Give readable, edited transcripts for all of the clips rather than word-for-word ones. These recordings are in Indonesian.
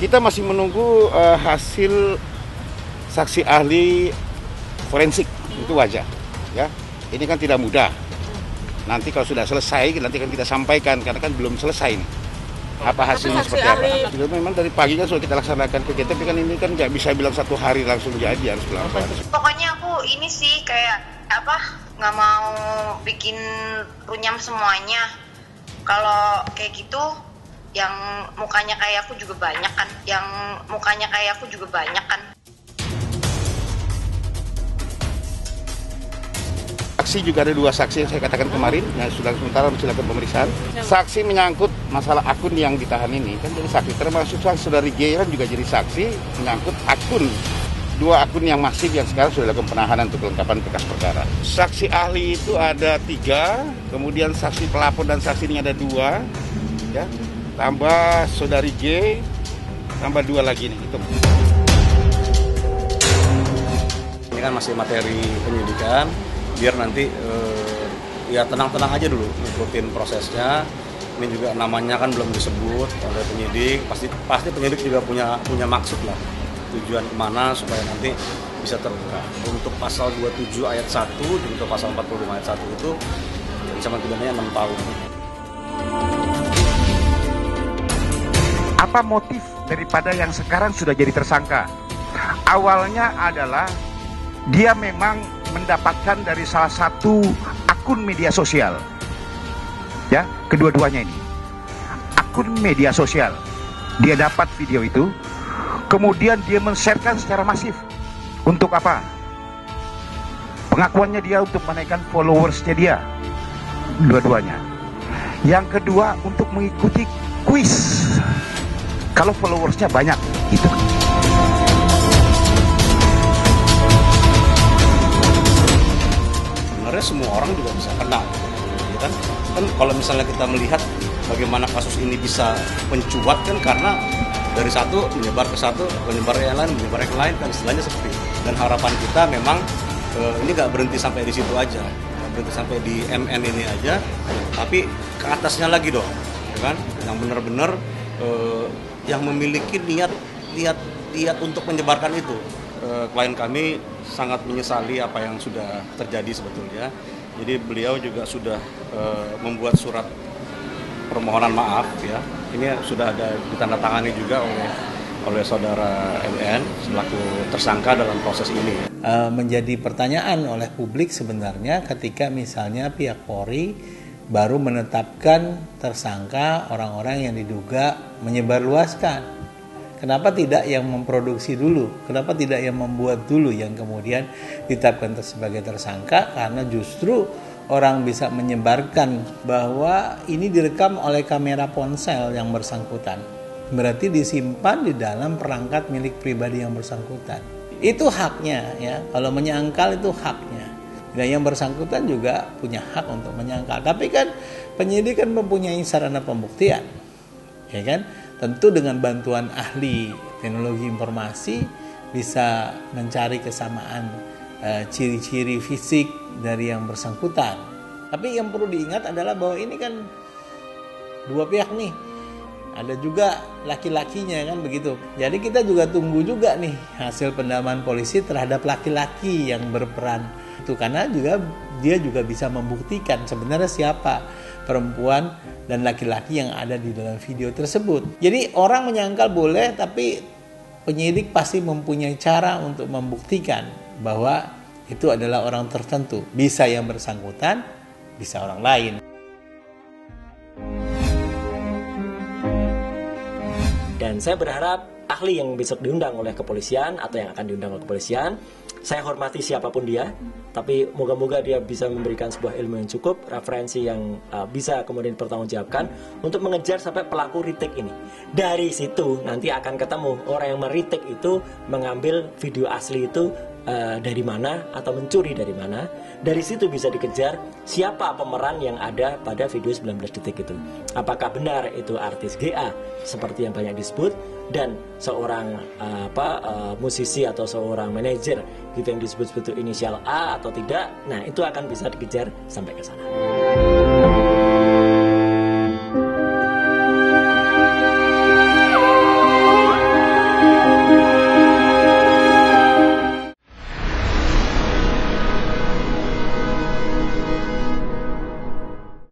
Kita masih menunggu hasil saksi ahli forensik, itu wajar. Ya, ini kan tidak mudah. Nanti kalau sudah selesai, nanti kan kita sampaikan karena kan belum selesai nih. Apa hasilnya seperti apa? Itu memang dari pagi kan sudah kita laksanakan kegiatan, tapi kan ini kan nggak bisa bilang satu hari langsung jadi, harus pelan-pelan. Pokoknya aku ini sih kayak nggak mau bikin runyam semuanya. Kalau kayak gitu, yang mukanya kayak aku juga banyak kan. Saksi juga ada 2 saksi yang saya katakan kemarin, yang sudah sementara silakan pemeriksaan. Saksi menyangkut masalah akun yang ditahan ini, kan jadi saksi. Termasuk saudari G kan juga jadi saksi menyangkut akun. 2 akun yang masif yang sekarang sudah dilakukan penahanan untuk kelengkapan berkas perkara. Saksi ahli itu ada 3, kemudian saksi pelapor dan saksi ini ada 2, ya. Tambah saudari G, tambah 2 lagi nih, hitung. Ini kan masih materi penyidikan, biar nanti ya tenang-tenang aja dulu ngikutin prosesnya. Ini juga namanya kan belum disebut oleh penyidik, pasti penyidik juga punya maksud lah, tujuan kemana supaya nanti bisa terbuka. Untuk pasal 27 ayat 1 dan untuk pasal 45 ayat 1 itu ancaman pidananya 6 tahun. Apa motif daripada yang sekarang sudah jadi tersangka? Awalnya adalah dia memang mendapatkan dari salah satu akun media sosial. Ya, kedua-duanya ini. Akun media sosial. Dia dapat video itu, kemudian dia men-sharekan secara masif. Untuk apa? Pengakuannya dia untuk menaikkan followersnya dia. Dua-duanya. Yang kedua, untuk mengikuti kuis. Kalau followersnya banyak, itu. Sebenarnya semua orang juga bisa kena, ya kan? Kan kalau misalnya kita melihat bagaimana kasus ini bisa mencuat kan karena dari satu menyebar ke satu, menyebar yang lain, menyebar yang lain, dan istilahnya seperti itu. Dan harapan kita memang ini nggak berhenti sampai di situ aja, nggak berhenti sampai di MN ini aja, tapi ke atasnya lagi dong, ya kan? Yang benar-benar yang memiliki niat untuk menyebarkan itu. Klien kami sangat menyesali apa yang sudah terjadi sebetulnya. Jadi beliau juga sudah membuat surat permohonan maaf ya. Ini sudah ada ditandatangani juga oleh saudara MN selaku tersangka dalam proses ini. Menjadi pertanyaan oleh publik sebenarnya ketika misalnya pihak Polri baru menetapkan tersangka orang-orang yang diduga menyebarluaskan. Kenapa tidak yang memproduksi dulu? Kenapa tidak yang membuat dulu yang kemudian ditetapkan sebagai tersangka? Karena justru orang bisa menyebarkan bahwa ini direkam oleh kamera ponsel yang bersangkutan. Berarti disimpan di dalam perangkat milik pribadi yang bersangkutan. Itu haknya ya. Kalau menyangkal itu haknya. Dan yang bersangkutan juga punya hak untuk menyangkal. Tapi kan penyidik kan mempunyai sarana pembuktian. Ya kan? Tentu dengan bantuan ahli teknologi informasi bisa mencari kesamaan ciri-ciri fisik dari yang bersangkutan. Tapi yang perlu diingat adalah bahwa ini kan 2 pihak nih. Ada juga laki-lakinya kan begitu. Jadi kita juga tunggu juga nih hasil pendalaman polisi terhadap laki-laki yang berperan. Itu karena dia juga bisa membuktikan sebenarnya siapa perempuan dan laki-laki yang ada di dalam video tersebut. Jadi orang menyangkal boleh, tapi penyidik pasti mempunyai cara untuk membuktikan bahwa itu adalah orang tertentu. Bisa yang bersangkutan, bisa orang lain. Dan saya berharap ahli yang besok diundang oleh kepolisian atau yang akan diundang oleh kepolisian, saya hormati siapapun dia, tapi moga-moga dia bisa memberikan sebuah ilmu yang cukup, referensi yang bisa kemudian dipertanggungjawabkan untuk mengejar sampai pelaku retake ini. Dari situ nanti akan ketemu orang yang meretake itu mengambil video asli itu dari mana atau mencuri dari mana. Dari situ bisa dikejar siapa pemeran yang ada pada video 19 detik itu. Apakah benar itu artis GA seperti yang banyak disebut, dan seorang musisi atau seorang manajer gitu yang disebut-sebut inisial A atau tidak. Nah, itu akan bisa dikejar sampai ke sana.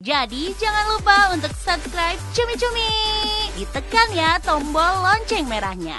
Jadi jangan lupa untuk subscribe Cumi Cumi. Ditekan ya tombol lonceng merahnya.